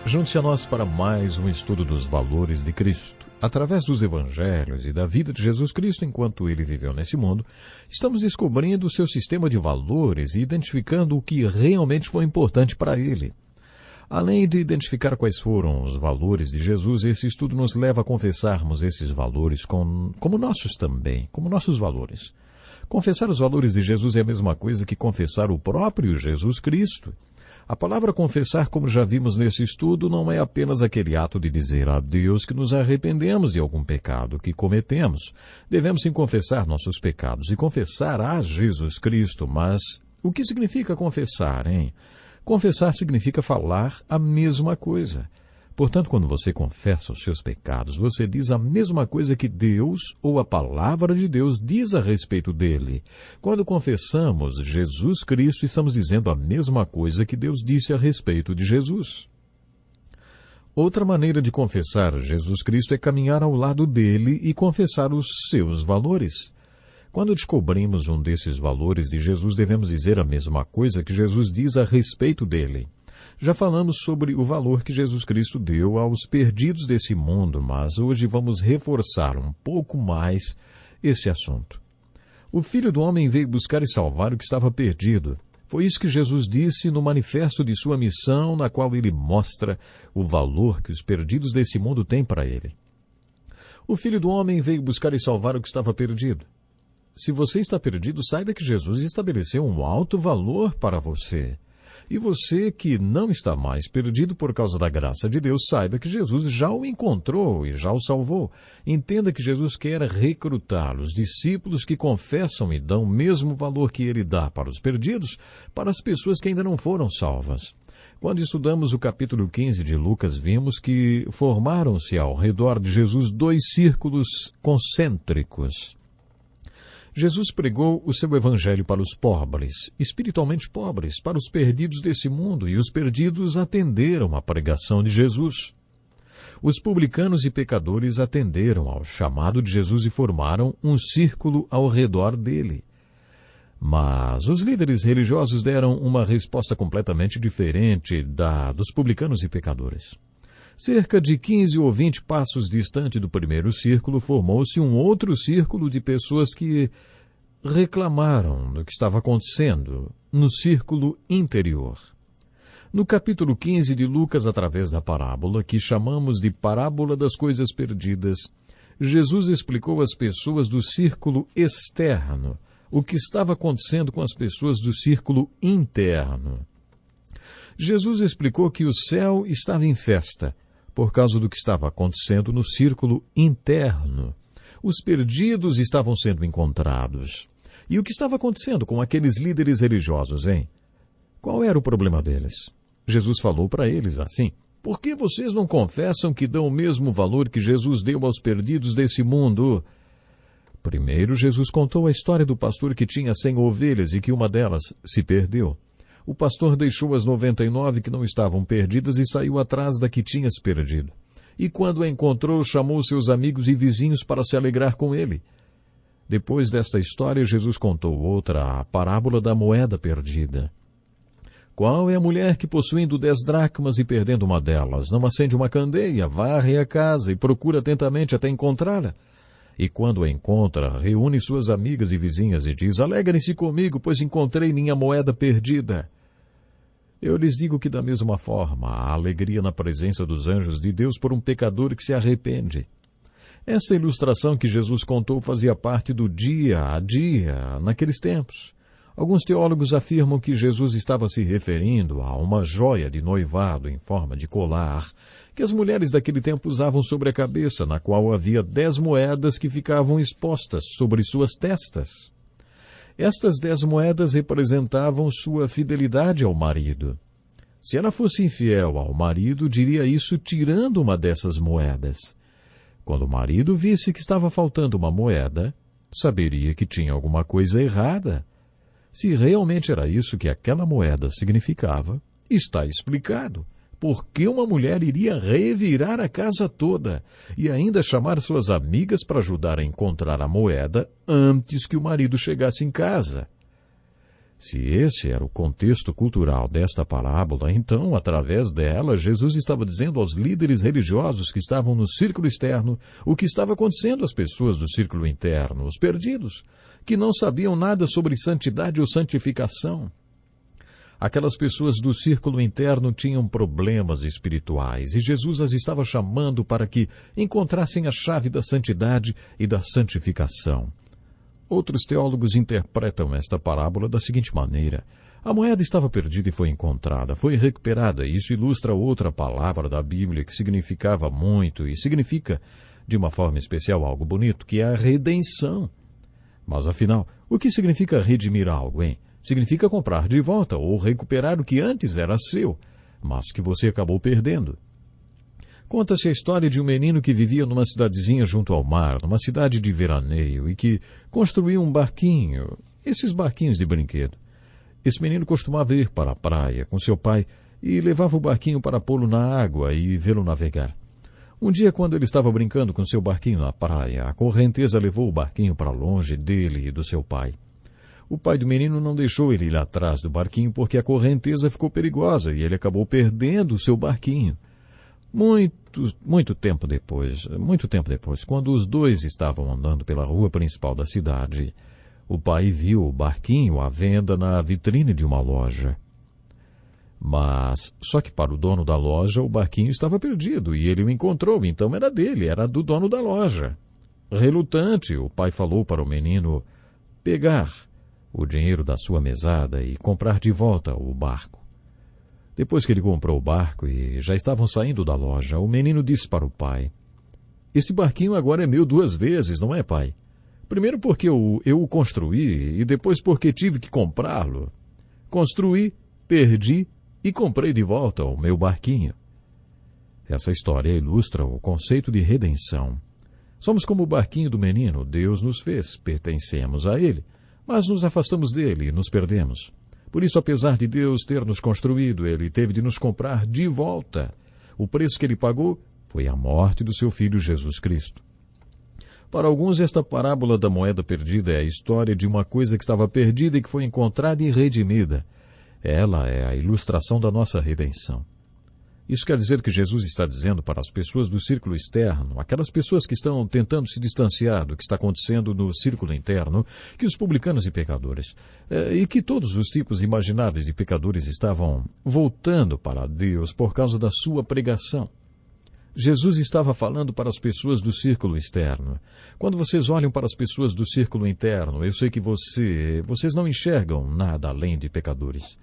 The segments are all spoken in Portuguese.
Junte-se a nós para mais um estudo dos valores de Cristo. Através dos evangelhos e da vida de Jesus Cristo enquanto ele viveu nesse mundo, estamos descobrindo o seu sistema de valores e identificando o que realmente foi importante para ele. Além de identificar quais foram os valores de Jesus, esse estudo nos leva a confessarmos esses valores como nossos também, como nossos valores. Confessar os valores de Jesus é a mesma coisa que confessar o próprio Jesus Cristo. A palavra confessar, como já vimos nesse estudo, não é apenas aquele ato de dizer a Deus que nos arrependemos de algum pecado que cometemos. Devemos sim confessar nossos pecados e confessar a Jesus Cristo, mas o que significa confessar, hein? Confessar significa falar a mesma coisa. Portanto, quando você confessa os seus pecados, você diz a mesma coisa que Deus ou a palavra de Deus diz a respeito dele. Quando confessamos Jesus Cristo, estamos dizendo a mesma coisa que Deus disse a respeito de Jesus. Outra maneira de confessar Jesus Cristo é caminhar ao lado dele e confessar os seus valores. Quando descobrimos um desses valores de Jesus, devemos dizer a mesma coisa que Jesus diz a respeito dele. Já falamos sobre o valor que Jesus Cristo deu aos perdidos desse mundo, mas hoje vamos reforçar um pouco mais esse assunto. O Filho do Homem veio buscar e salvar o que estava perdido. Foi isso que Jesus disse no manifesto de sua missão, na qual ele mostra o valor que os perdidos desse mundo têm para ele. O Filho do Homem veio buscar e salvar o que estava perdido. Se você está perdido, saiba que Jesus estabeleceu um alto valor para você. E você que não está mais perdido por causa da graça de Deus, saiba que Jesus já o encontrou e já o salvou. Entenda que Jesus quer recrutar os discípulos que confessam e dão o mesmo valor que ele dá para os perdidos, para as pessoas que ainda não foram salvas. Quando estudamos o capítulo 15 de Lucas, vimos que formaram-se ao redor de Jesus dois círculos concêntricos. Jesus pregou o seu evangelho para os pobres, espiritualmente pobres, para os perdidos desse mundo, e os perdidos atenderam à pregação de Jesus. Os publicanos e pecadores atenderam ao chamado de Jesus e formaram um círculo ao redor dele. Mas os líderes religiosos deram uma resposta completamente diferente da dos publicanos e pecadores. Cerca de 15 ou 20 passos distante do primeiro círculo, formou-se um outro círculo de pessoas que reclamaram do que estava acontecendo no círculo interior. No capítulo 15 de Lucas, através da parábola, que chamamos de parábola das coisas perdidas, Jesus explicou às pessoas do círculo externo o que estava acontecendo com as pessoas do círculo interno. Jesus explicou que o céu estava em festa, por causa do que estava acontecendo no círculo interno. Os perdidos estavam sendo encontrados. E o que estava acontecendo com aqueles líderes religiosos, hein? Qual era o problema deles? Jesus falou para eles assim: por que vocês não confessam que dão o mesmo valor que Jesus deu aos perdidos desse mundo? Primeiro, Jesus contou a história do pastor que tinha 100 ovelhas e que uma delas se perdeu. O pastor deixou as 99 que não estavam perdidas e saiu atrás da que tinha se perdido. E quando a encontrou, chamou seus amigos e vizinhos para se alegrar com ele. Depois desta história, Jesus contou outra, a parábola da moeda perdida. Qual é a mulher que, possuindo 10 dracmas e perdendo uma delas, não acende uma candeia, varre a casa e procura atentamente até encontrá-la? E quando a encontra, reúne suas amigas e vizinhas e diz: alegrem-se comigo, pois encontrei minha moeda perdida. Eu lhes digo que da mesma forma há alegria na presença dos anjos de Deus por um pecador que se arrepende. Essa ilustração que Jesus contou fazia parte do dia a dia naqueles tempos. Alguns teólogos afirmam que Jesus estava se referindo a uma joia de noivado em forma de colar que as mulheres daquele tempo usavam sobre a cabeça, na qual havia 10 moedas que ficavam expostas sobre suas testas. Estas 10 moedas representavam sua fidelidade ao marido. Se ela fosse infiel ao marido, diria isso tirando uma dessas moedas. Quando o marido visse que estava faltando uma moeda, saberia que tinha alguma coisa errada. Se realmente era isso que aquela moeda significava, está explicado. Por que uma mulher iria revirar a casa toda e ainda chamar suas amigas para ajudar a encontrar a moeda antes que o marido chegasse em casa? Se esse era o contexto cultural desta parábola, então, através dela, Jesus estava dizendo aos líderes religiosos que estavam no círculo externo o que estava acontecendo às pessoas do círculo interno, os perdidos, que não sabiam nada sobre santidade ou santificação. Aquelas pessoas do círculo interno tinham problemas espirituais e Jesus as estava chamando para que encontrassem a chave da santidade e da santificação. Outros teólogos interpretam esta parábola da seguinte maneira: a moeda estava perdida e foi encontrada, foi recuperada. Isso ilustra outra palavra da Bíblia que significava muito e significa, de uma forma especial, algo bonito, que é a redenção. Mas afinal, o que significa redimir algo, hein? Significa comprar de volta ou recuperar o que antes era seu, mas que você acabou perdendo. Conta-se a história de um menino que vivia numa cidadezinha junto ao mar, numa cidade de veraneio, e que construiu um barquinho, esses barquinhos de brinquedo. Esse menino costumava ir para a praia com seu pai e levava o barquinho para pô-lo na água e vê-lo navegar. Um dia, quando ele estava brincando com seu barquinho na praia, a correnteza levou o barquinho para longe dele e do seu pai. O pai do menino não deixou ele ir atrás do barquinho porque a correnteza ficou perigosa e ele acabou perdendo o seu barquinho. Muito tempo depois, quando os dois estavam andando pela rua principal da cidade, o pai viu o barquinho à venda na vitrine de uma loja. Mas, só que para o dono da loja, o barquinho estava perdido e ele o encontrou, então era dele, era do dono da loja. Relutante, o pai falou para o menino pegar o dinheiro da sua mesada e comprar de volta o barco. Depois que ele comprou o barco e já estavam saindo da loja, o menino disse para o pai: "Esse barquinho agora é meu 2 vezes, não é, pai? Primeiro porque eu o construí e depois porque tive que comprá-lo. Construí, perdi e comprei de volta o meu barquinho." Essa história ilustra o conceito de redenção. Somos como o barquinho do menino. Deus nos fez, pertencemos a Ele, mas nos afastamos dele e nos perdemos. Por isso, apesar de Deus ter nos construído, Ele teve de nos comprar de volta. O preço que Ele pagou foi a morte do seu Filho Jesus Cristo. Para alguns, esta parábola da moeda perdida é a história de uma coisa que estava perdida e que foi encontrada e redimida. Ela é a ilustração da nossa redenção. Isso quer dizer que Jesus está dizendo para as pessoas do círculo externo, aquelas pessoas que estão tentando se distanciar do que está acontecendo no círculo interno, que os publicanos e pecadores, e que todos os tipos imagináveis de pecadores estavam voltando para Deus por causa da sua pregação. Jesus estava falando para as pessoas do círculo externo. Quando vocês olham para as pessoas do círculo interno, eu sei que vocês não enxergam nada além de pecadores.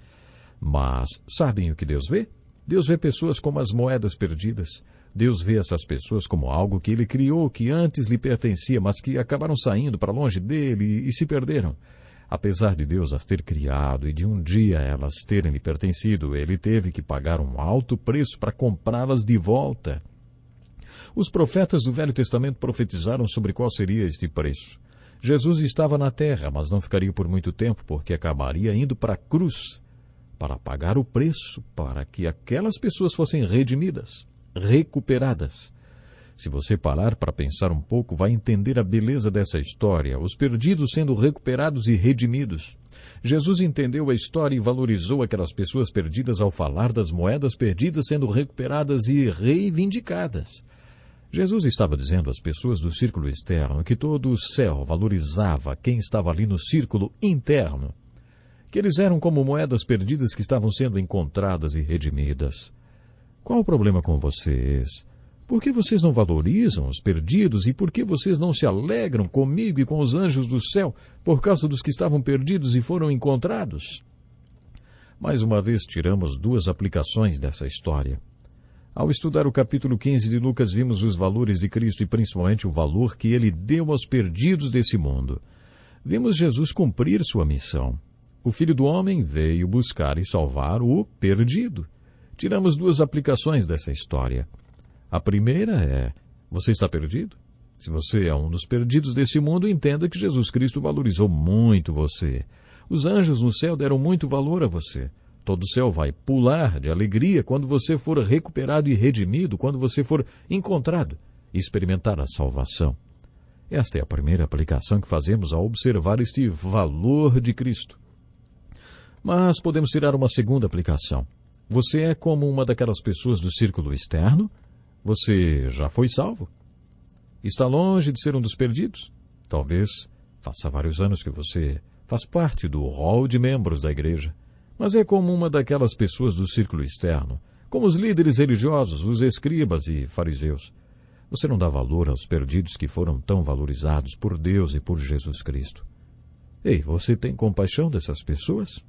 Mas sabem o que Deus vê? Deus vê pessoas como as moedas perdidas. Deus vê essas pessoas como algo que Ele criou, que antes lhe pertencia, mas que acabaram saindo para longe dele e se perderam. Apesar de Deus as ter criado e de um dia elas terem lhe pertencido, Ele teve que pagar um alto preço para comprá-las de volta. Os profetas do Velho Testamento profetizaram sobre qual seria este preço. Jesus estava na terra, mas não ficaria por muito tempo, porque acabaria indo para a cruz para pagar o preço para que aquelas pessoas fossem redimidas, recuperadas. Se você parar para pensar um pouco, vai entender a beleza dessa história, os perdidos sendo recuperados e redimidos. Jesus entendeu a história e valorizou aquelas pessoas perdidas ao falar das moedas perdidas sendo recuperadas e reivindicadas. Jesus estava dizendo às pessoas do círculo externo que todo o céu valorizava quem estava ali no círculo interno, que eles eram como moedas perdidas que estavam sendo encontradas e redimidas. Qual o problema com vocês? Por que vocês não valorizam os perdidos e por que vocês não se alegram comigo e com os anjos do céu por causa dos que estavam perdidos e foram encontrados? Mais uma vez, tiramos 2 aplicações dessa história. Ao estudar o capítulo 15 de Lucas, vimos os valores de Cristo e principalmente o valor que Ele deu aos perdidos desse mundo. Vimos Jesus cumprir sua missão. O Filho do Homem veio buscar e salvar o perdido. Tiramos 2 aplicações dessa história. A primeira é: você está perdido? Se você é um dos perdidos desse mundo, entenda que Jesus Cristo valorizou muito você. Os anjos no céu deram muito valor a você. Todo o céu vai pular de alegria quando você for recuperado e redimido, quando você for encontrado e experimentar a salvação. Esta é a primeira aplicação que fazemos ao observar este valor de Cristo. Mas podemos tirar uma segunda aplicação. Você é como uma daquelas pessoas do círculo externo? Você já foi salvo? Está longe de ser um dos perdidos? Talvez faça vários anos que você faz parte do rol de membros da igreja, mas é como uma daquelas pessoas do círculo externo, como os líderes religiosos, os escribas e fariseus. Você não dá valor aos perdidos que foram tão valorizados por Deus e por Jesus Cristo. Ei, você tem compaixão dessas pessoas?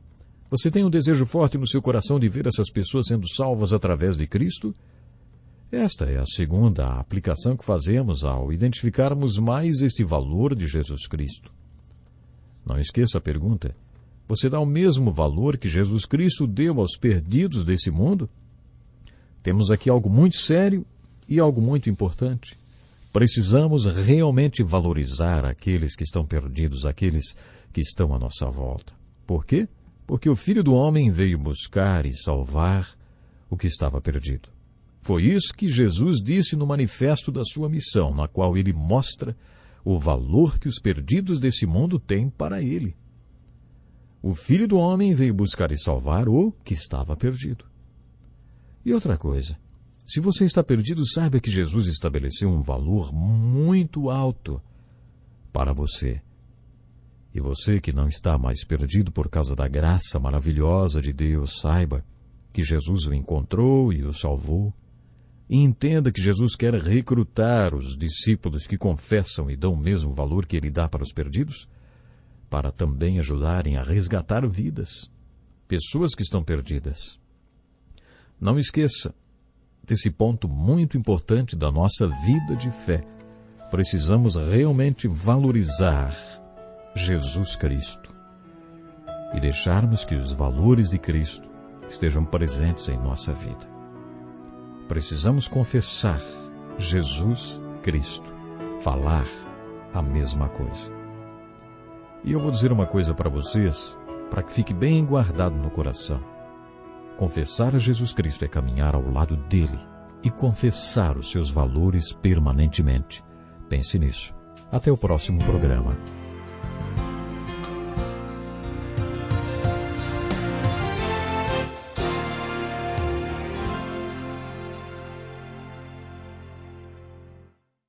Você tem um desejo forte no seu coração de ver essas pessoas sendo salvas através de Cristo? Esta é a segunda aplicação que fazemos ao identificarmos mais este valor de Jesus Cristo. Não esqueça a pergunta: você dá o mesmo valor que Jesus Cristo deu aos perdidos desse mundo? Temos aqui algo muito sério e algo muito importante. Precisamos realmente valorizar aqueles que estão perdidos, aqueles que estão à nossa volta. Por quê? Porque o Filho do Homem veio buscar e salvar o que estava perdido. Foi isso que Jesus disse no manifesto da sua missão, na qual ele mostra o valor que os perdidos desse mundo têm para ele. O Filho do Homem veio buscar e salvar o que estava perdido. E outra coisa, se você está perdido, saiba que Jesus estabeleceu um valor muito alto para você. E você que não está mais perdido por causa da graça maravilhosa de Deus, saiba que Jesus o encontrou e o salvou. E entenda que Jesus quer recrutar os discípulos que confessam e dão o mesmo valor que ele dá para os perdidos, para também ajudarem a resgatar vidas, pessoas que estão perdidas. Não esqueça desse ponto muito importante da nossa vida de fé. Precisamos realmente valorizar Jesus Cristo e deixarmos que os valores de Cristo estejam presentes em nossa vida. Precisamos confessar Jesus Cristo, falar a mesma coisa. E eu vou dizer uma coisa para vocês, para que fique bem guardado no coração. Confessar a Jesus Cristo é caminhar ao lado dele e confessar os seus valores permanentemente. Pense nisso. Até o próximo programa.